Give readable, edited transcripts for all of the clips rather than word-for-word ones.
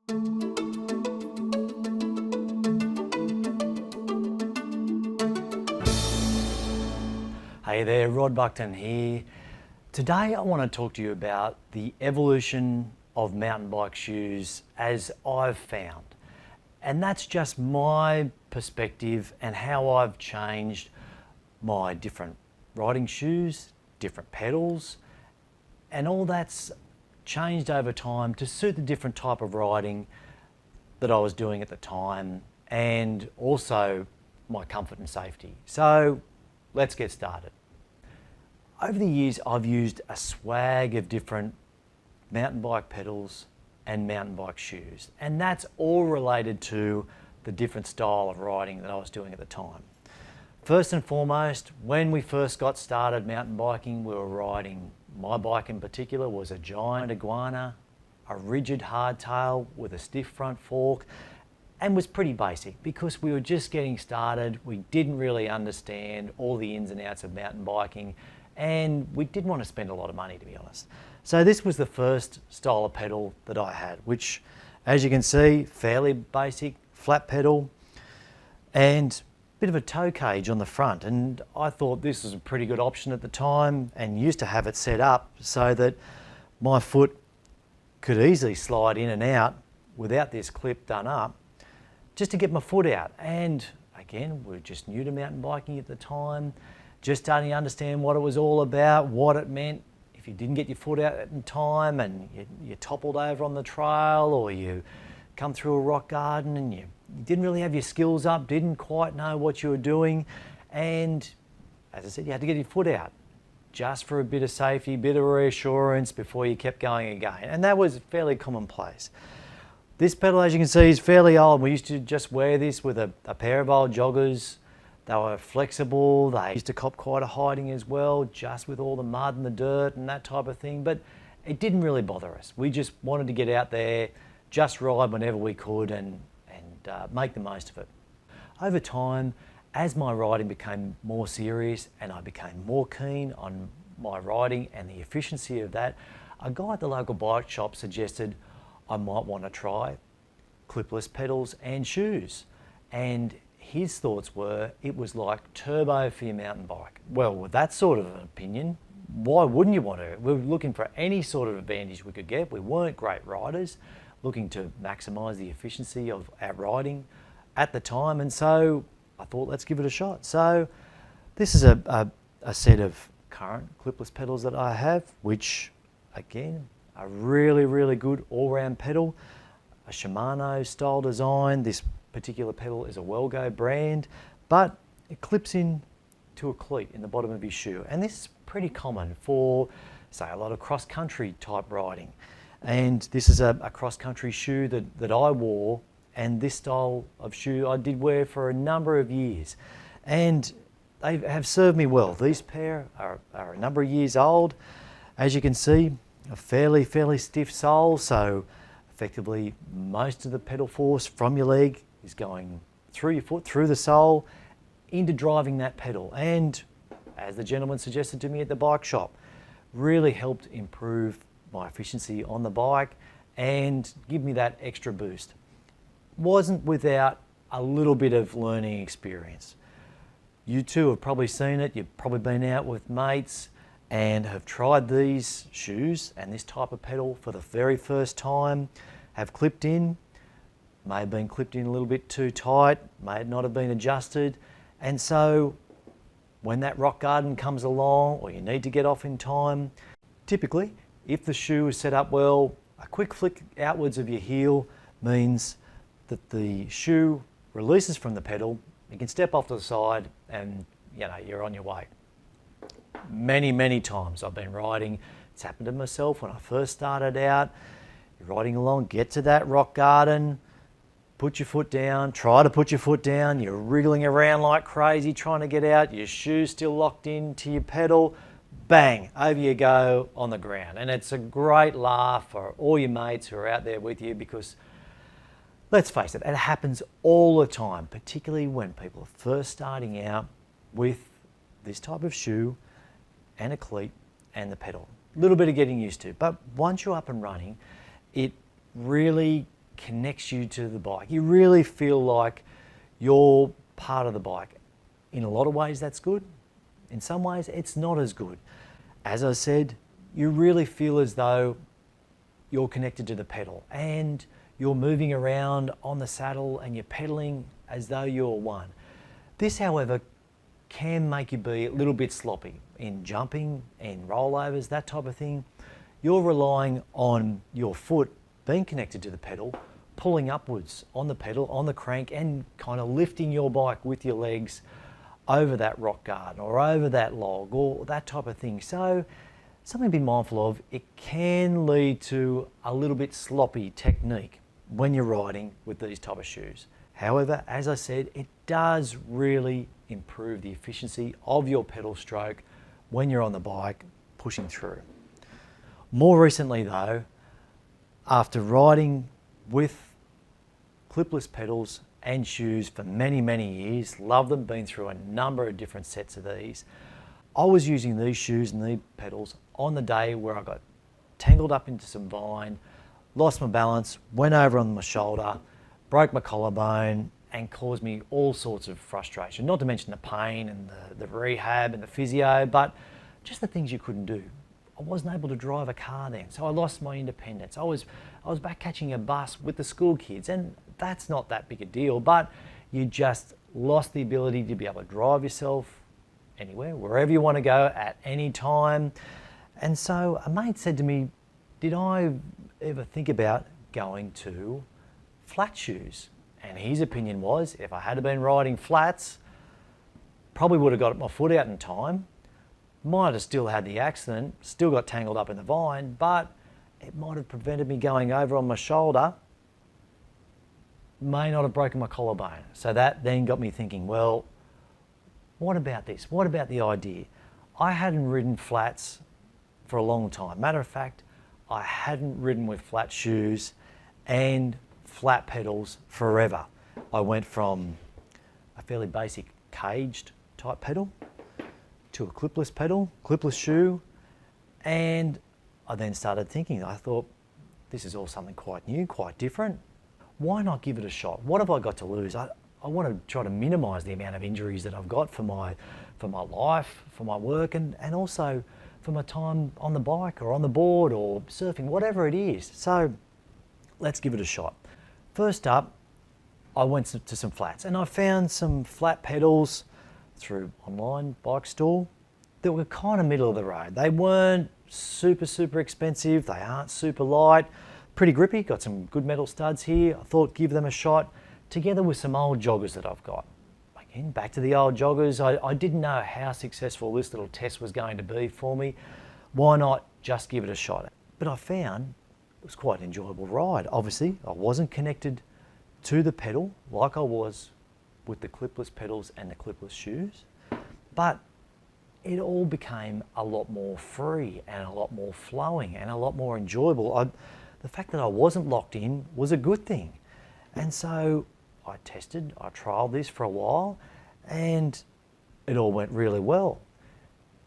Hey there, Rod Buckton here. Today I want to talk to you about the evolution of mountain bike shoes as I've found. And that's just my perspective and how I've changed my different riding shoes, different pedals, and all that's changed over time to suit the different type of riding that I was doing at the time and also my comfort and safety. So let's get started. Over the years, I've used a swag of different mountain bike pedals and mountain bike shoes, and that's all related to the different style of riding that I was doing at the time. First and foremost, when we first got started mountain biking, we were riding, my bike in particular was a giant iguana, a rigid hardtail with a stiff front fork, and was pretty basic because we were just getting started. We didn't really understand all the ins and outs of mountain biking, and we didn't want to spend a lot of money, to be honest. So this was the first style of pedal that I had, which, as you can see, fairly basic, flat pedal, and a bit of a toe cage on the front. And I thought this was a pretty good option at the time, and used to have it set up so that my foot could easily slide in and out without this clip done up, just to get my foot out. And again, we were just new to mountain biking at the time, just starting to understand what it was all about, what it meant if you didn't get your foot out in time and you toppled over on the trail, or you come through a rock garden and you didn't really have your skills up, didn't quite know what you were doing. And as I said, you had to get your foot out just for a bit of safety, a bit of reassurance before you kept going again. And that was fairly commonplace. This pedal, as you can see, is fairly old. We used to just wear this with a pair of old joggers. They were flexible. They used to cop quite a hiding as well, just with all the mud and the dirt and that type of thing. But it didn't really bother us. We just wanted to get out there, just ride whenever we could and make the most of it. Over time, as my riding became more serious and I became more keen on my riding and the efficiency of that, a guy at the local bike shop suggested I might want to try clipless pedals and shoes. And his thoughts were it was like turbo for your mountain bike. Well, with that sort of an opinion, why wouldn't you want to? We were looking for any sort of advantage we could get. We weren't great riders, looking to maximise the efficiency of our riding at the time. And so I thought, let's give it a shot. So this is a set of current clipless pedals that I have, which again, a really, really good all-round pedal, a Shimano style design. This particular pedal is a Wellgo brand, but it clips in to a cleat in the bottom of your shoe. And this is pretty common for, say, a lot of cross-country type riding. And this is a cross-country shoe that I wore, and this style of shoe I did wear for a number of years. And they have served me well. These pair are a number of years old. As you can see, a fairly stiff sole, so effectively most of the pedal force from your leg is going through your foot, through the sole, into driving that pedal. And as the gentleman suggested to me at the bike shop, really helped improve my efficiency on the bike and give me that extra boost. Wasn't without a little bit of learning experience. You too have probably seen it. You've probably been out with mates and have tried these shoes and this type of pedal for the very first time, have clipped in, may have been clipped in a little bit too tight, may not have been adjusted. And so when that rock garden comes along or you need to get off in time, typically, if the shoe is set up well, a quick flick outwards of your heel means that the shoe releases from the pedal, you can step off to the side and you're on your way. Many times I've been riding, it's happened to myself when I first started out, you're riding along, get to that rock garden, put your foot down, try to put your foot down, you're wriggling around like crazy trying to get out, your shoe's still locked into your pedal, bang, over you go on the ground. And it's a great laugh for all your mates who are out there with you, because let's face it, it happens all the time, particularly when people are first starting out with this type of shoe and a cleat and the pedal. A little bit of getting used to, but once you're up and running, it really connects you to the bike. You really feel like you're part of the bike. In a lot of ways, that's good. In some ways, it's not as good. As I said, you really feel as though you're connected to the pedal and you're moving around on the saddle and you're pedaling as though you're one. This, however, can make you be a little bit sloppy in jumping, in rollovers, that type of thing. You're relying on your foot being connected to the pedal, pulling upwards on the pedal, on the crank, and kind of lifting your bike with your legs over that rock garden or over that log or that type of thing. So something to be mindful of, it can lead to a little bit sloppy technique when you're riding with these type of shoes. However, as I said, it does really improve the efficiency of your pedal stroke when you're on the bike pushing through. More recently though, after riding with clipless pedals and shoes for many, many years, love them, been through a number of different sets of these, I was using these shoes and these pedals on the day where I got tangled up into some vine, lost my balance, went over on my shoulder, broke my collarbone, and caused me all sorts of frustration, not to mention the pain and the rehab and the physio, but just the things you couldn't do. I wasn't able to drive a car then, so I lost my independence. I was back catching a bus with the school kids, and that's not that big a deal, but you just lost the ability to be able to drive yourself anywhere, wherever you want to go at any time. And so a mate said to me, did I ever think about going to flat shoes? And his opinion was, if I had been riding flats, probably would have got my foot out in time, might have still had the accident, still got tangled up in the vine, but it might have prevented me going over on my shoulder, may not have broken my collarbone. So that then got me thinking, well, what about this? What about the idea? I hadn't ridden flats for a long time. Matter of fact, I hadn't ridden with flat shoes and flat pedals forever. I went from a fairly basic caged type pedal to a clipless pedal, clipless shoe, and I then started thinking, I thought, this is all something quite new, quite different. Why not give it a shot? What have I got to lose? I want to try to minimise the amount of injuries that I've got for my life, for my work, and also for my time on the bike or on the board or surfing, whatever it is. So let's give it a shot. First up, I went to some flats and I found some flat pedals through online bike store that were kind of middle of the road. They weren't super expensive, they aren't super light, pretty grippy, got some good metal studs here. I thought give them a shot together with some old joggers that I've got. Again, back to the old joggers, I didn't know how successful this little test was going to be for me. Why not just give it a shot? But I found it was quite an enjoyable ride. Obviously, I wasn't connected to the pedal like I was with the clipless pedals and the clipless shoes, but it all became a lot more free and a lot more flowing and a lot more enjoyable. The fact that I wasn't locked in was a good thing. And so I trialed this for a while, and it all went really well.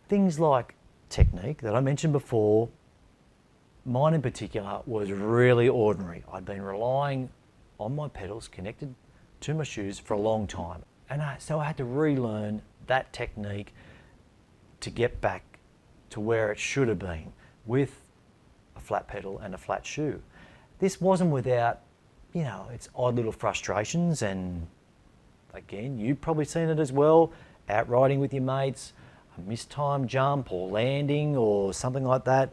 Things like technique that I mentioned before, mine in particular was really ordinary. I'd been relying on my pedals connected to my shoes for a long time. And so I had to relearn that technique to get back to where it should have been with a flat pedal and a flat shoe. This wasn't without, its odd little frustrations, and again, you've probably seen it as well, out riding with your mates, a mistimed jump or landing or something like that,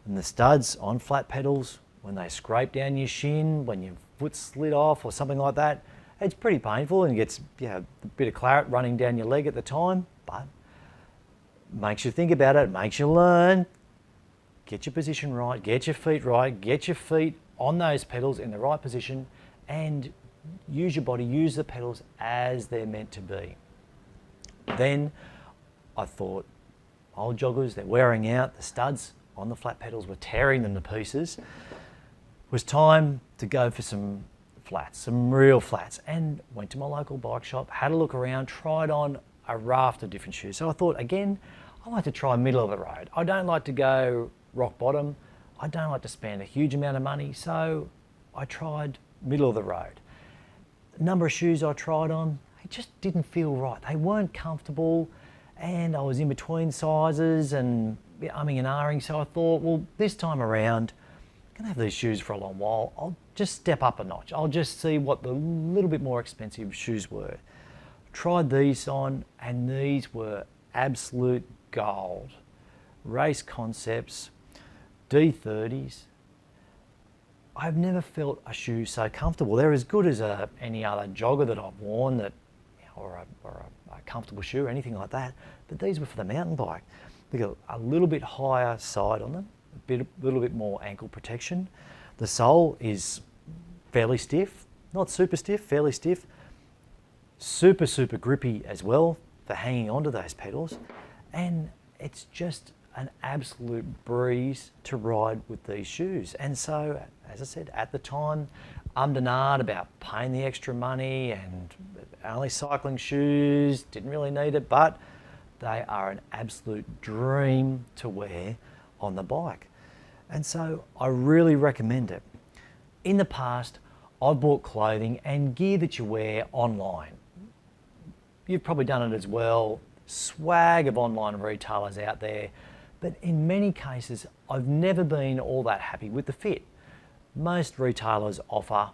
and the studs on flat pedals, when they scrape down your shin, when your foot slid off or something like that, it's pretty painful and it gets a bit of claret running down your leg at the time, but makes you think about it, makes you learn, get your position right, get your feet on those pedals in the right position, and use your body, use the pedals as they're meant to be. Then I thought, old joggers, they're wearing out, the studs on the flat pedals were tearing them to pieces. It was time to go for some flats, some real flats, and went to my local bike shop, had a look around, tried on a raft of different shoes. So I thought, again, I like to try middle of the road. I don't like to go rock bottom. I don't like to spend a huge amount of money. So I tried middle of the road. The number of shoes I tried on, it just didn't feel right. They weren't comfortable, and I was in between sizes and umming and ahhing, so I thought, well, this time around, I'm gonna have these shoes for a long while. I'll just step up a notch. I'll just see what the little bit more expensive shoes were. Tried these on, and these were absolute gold. Race Concepts, D30s. I've never felt a shoe so comfortable. They're as good as any other jogger that I've worn, or a comfortable shoe or anything like that. But these were for the mountain bike. They got a little bit higher side on them, a little bit more ankle protection. The sole is fairly stiff, not super stiff, fairly stiff. Super, super grippy as well for hanging onto those pedals. And it's just an absolute breeze to ride with these shoes. And so, as I said, at the time, ummed and ahed about paying the extra money and only cycling shoes, didn't really need it, but they are an absolute dream to wear on the bike. And so I really recommend it. In the past, I've bought clothing and gear that you wear online. You've probably done it as well. Swag of online retailers out there. But in many cases, I've never been all that happy with the fit. Most retailers offer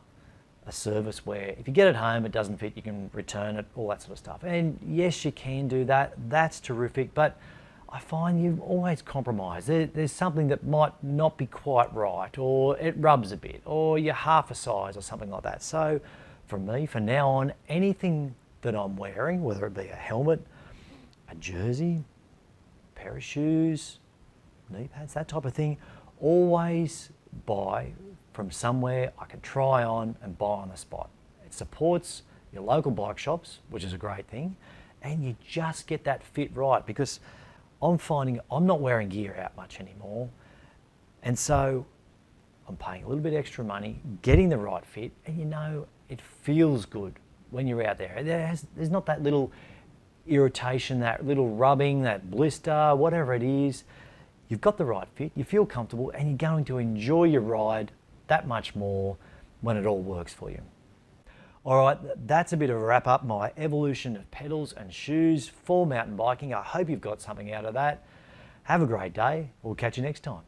a service where if you get it home, it doesn't fit, you can return it, all that sort of stuff. And yes, you can do that. That's terrific. But I find you always compromise. There's something that might not be quite right, or it rubs a bit, or you're half a size or something like that. So for me, from now on, anything that I'm wearing, whether it be a helmet, a jersey, pair of shoes, knee pads, that type of thing, always buy from somewhere I can try on and buy on the spot. It supports your local bike shops, which is a great thing, and you just get that fit right, because I'm finding I'm not wearing gear out much anymore, and so I'm paying a little bit extra money, getting the right fit, and you know it feels good when you're out there. There's not that little irritation, that little rubbing, that blister, whatever it is. You've got the right fit, you feel comfortable, and you're going to enjoy your ride that much more when it all works for you. All right, that's a bit of a wrap up, my evolution of pedals and shoes for mountain biking. I hope you've got something out of that. Have a great day. We'll catch you next time.